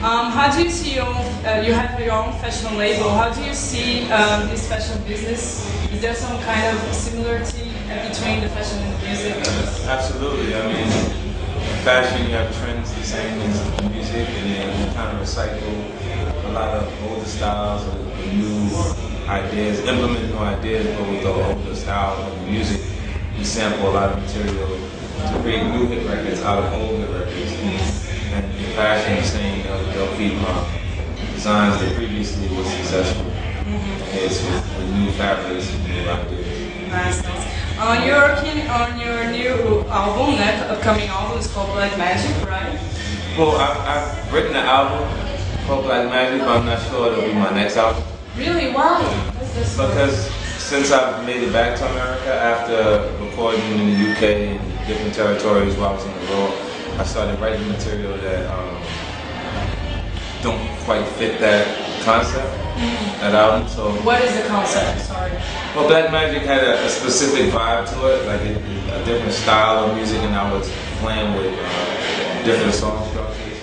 How do you see your own, you have your own fashion label, how do you see this fashion business? Is there some kind of similarity between the fashion and the music? Absolutely. I mean, in fashion you have trends the same as the music, and then you kind of recycle a lot of older styles or new ideas, implement new ideas, but with the older style of the music. You sample a lot of material to create new hit records out of old hit records. And in fashion, the same, they'll keep designs that previously were successful. It's with new fabrics and new ideas. Nice, nice. You're working on your new album, upcoming album, it's called Black Magic, right? Well, I've written an album called Black Magic, but I'm not sure it'll be my next album. Really? Why? Because since I've made it back to America after recording in the UK and different territories while I was on the road, I started writing material that don't quite fit that concept, that album. So what is the concept? Sorry. Well, Black Magic had a specific vibe to it, like a different style of music, and I was playing with different song structures,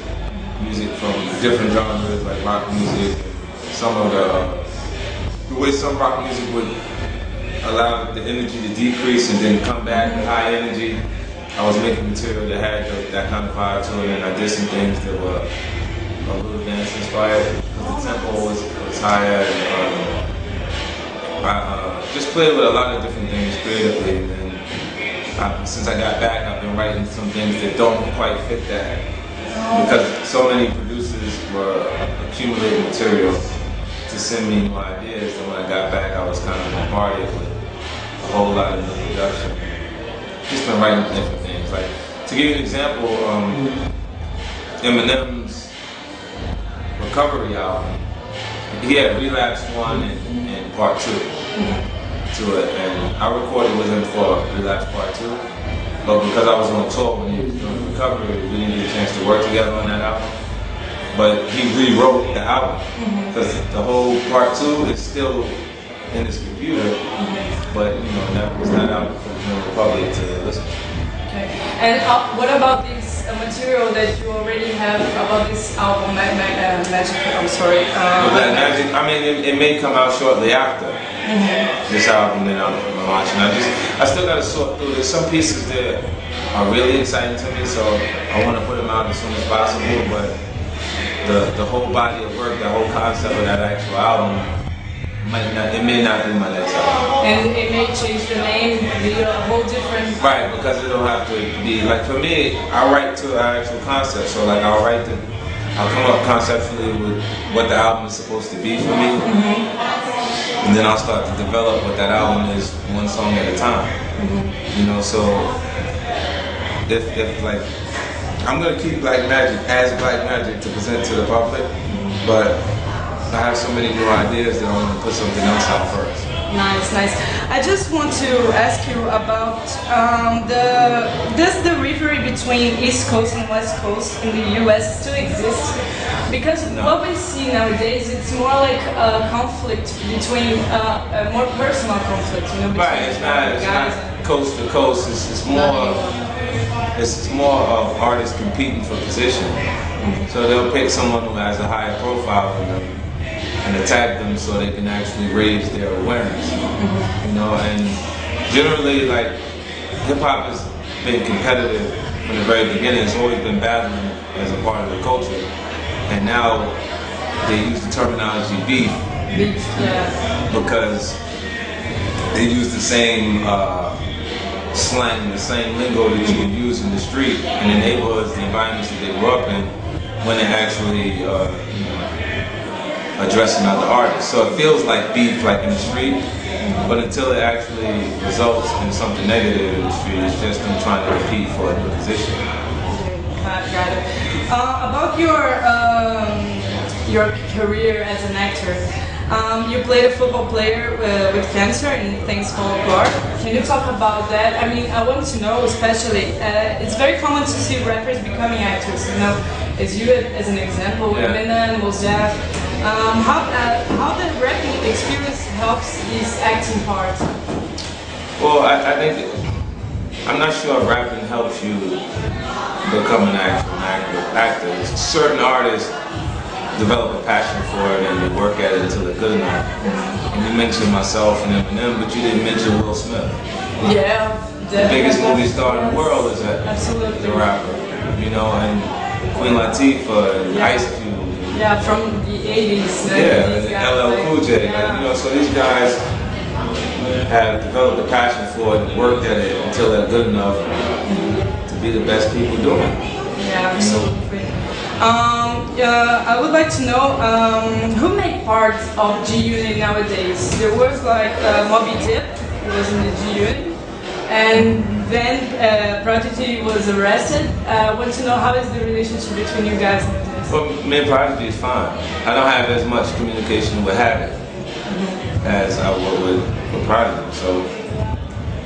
music from different genres like rock music. Some of the way some rock music would allow the energy to decrease and then come back with high energy. I was making material that had that kind of vibe to it, and I did some things that were a little dance inspired because the tempo was higher. And, I just played with a lot of different things creatively, and since I got back, I've been writing some things that don't quite fit that because so many producers were accumulating material to send me new ideas, and when I got back, I was kind of bombarded with a whole lot of new production. Just been writing different things. Like, to give you an example, Eminem's Recovery album, he had Relapse 1 and Part 2 to it, and I recorded with him for Relapse Part 2, but because I was on tour when he was doing Recovery, we didn't get a chance to work together on that album. But he rewrote the album, because the whole Part 2 is still in his computer, but you know, that was not out for the public to listen to. Okay. And what about this material that you already have about this album, Magic? I'm sorry. Black Magic. I mean, it may come out shortly after this album that I'm launching. I still got to sort through. There's some pieces that are really exciting to me, so I want to put them out as soon as possible. But the whole body of work, the whole concept of that actual album, it may not be my next album. And it may change the name, be a whole different... Right, because it'll have to be, like for me, I write to an actual concept, so like I'll come up conceptually with what the album is supposed to be for me, and then I'll start to develop what that album is one song at a time. You know, so if like, I'm gonna keep Black Magic as Black Magic to present to the public, but I have so many new ideas that I want to put something else out first. Nice, nice. I just want to ask you about does the rivalry between East Coast and West Coast in the US still exist? Because what we see nowadays, it's more like a conflict between a more personal conflict, you know, between right, it's not coast to coast. It's more of artists competing for position. So they'll pick someone who has a higher profile than them and attack them so they can actually raise their awareness. You know, and generally, like, hip-hop has been competitive from the very beginning. It's always been battling as a part of the culture. And now they use the terminology beef because they use the same slang, the same lingo that you can use in the street and the neighborhoods, the environments that they grew up in, when they're actually addressing other artists. So it feels like beef, like in the street, but until it actually results in something negative in the street, it's just them trying to compete for a new position. Got it. About your career as an actor, you played a football player with cancer and things fall apart. Can you talk about that? I mean, I want to know, especially, it's very common to see rappers becoming actors, you know, as you as an example, Eminem, Mos Def. How the rapping experience helps this acting part? Well, I think, I'm not sure if rapping helps you become an actual actor. Certain artists develop a passion for it and you work at it until it's good enough. And you mentioned myself and Eminem, but you didn't mention Will Smith. Yeah. The biggest movie star in the world is a rapper. You know, and Queen Latifah and Ice Cube. Yeah, from the 80s. Yeah, LL Cool J. Yeah. You know, so these guys have developed a passion for it and worked at it until they're good enough to be the best people doing it. Yeah, absolutely. I would like to know who made part of G-Unit nowadays. There was like Moby Dip, who was in the G-Unit, and then Prodigy was arrested. I want to know how is the relationship between you guys nowadays? Well, me and Prodigy is fine. I don't have as much communication with Habit as I would with Prodigy. So,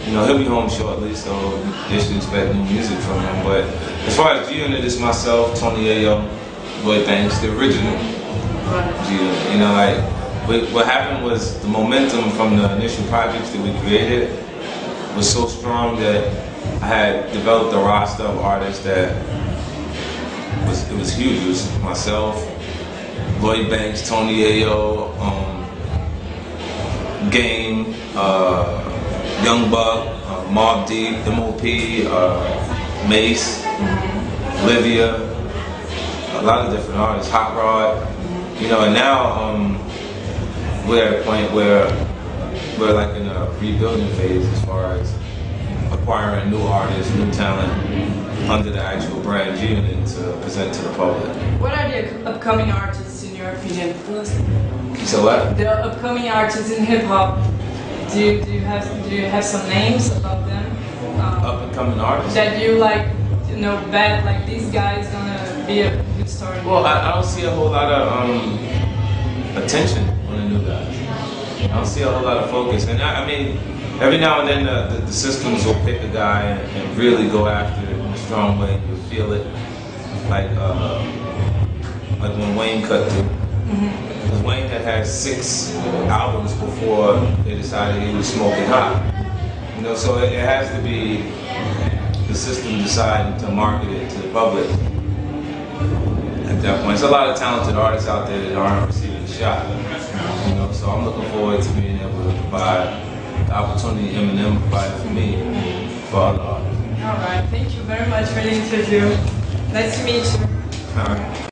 you know, he'll be home shortly, so they should expect new music from him. But as far as G-Unit, it's myself, Tony Ayo, Lloyd Banks, the original G-Unit. You know, like, what happened was the momentum from the initial projects that we created was so strong that I had developed a roster of artists that it was huge. It was myself, Lloyd Banks, Tony Ayo, Game, Young Buck, Mobb Deep, M.O.P., Mace, Olivia, a lot of different artists, Hot Rod, you know, and now we're at a point where we're like in a rebuilding phase as far as acquiring new artists, new talent under the actual brand G-Unit to present to the public. What are the upcoming artists in your opinion? So what? The upcoming artists in hip hop. Do you have some names about them? Up and coming artists that you like, you know, bet like this guy is gonna be a good star. Well, I don't see a whole lot of attention on the new guys. I don't see a whole lot of focus, and I mean, every now and then the systems will pick a guy and really go after it in a strong way. You'll feel it, like when Wayne cut through. Because Wayne had 6 albums before they decided he was smoking hot. You know, so it has to be the system deciding to market it to the public. At that point, there's a lot of talented artists out there that aren't receiving a shot. You know, so I'm looking forward to being able to provide the opportunity Eminem provided for me for other artists. All right, thank you very much for the interview. Nice to meet you. All right.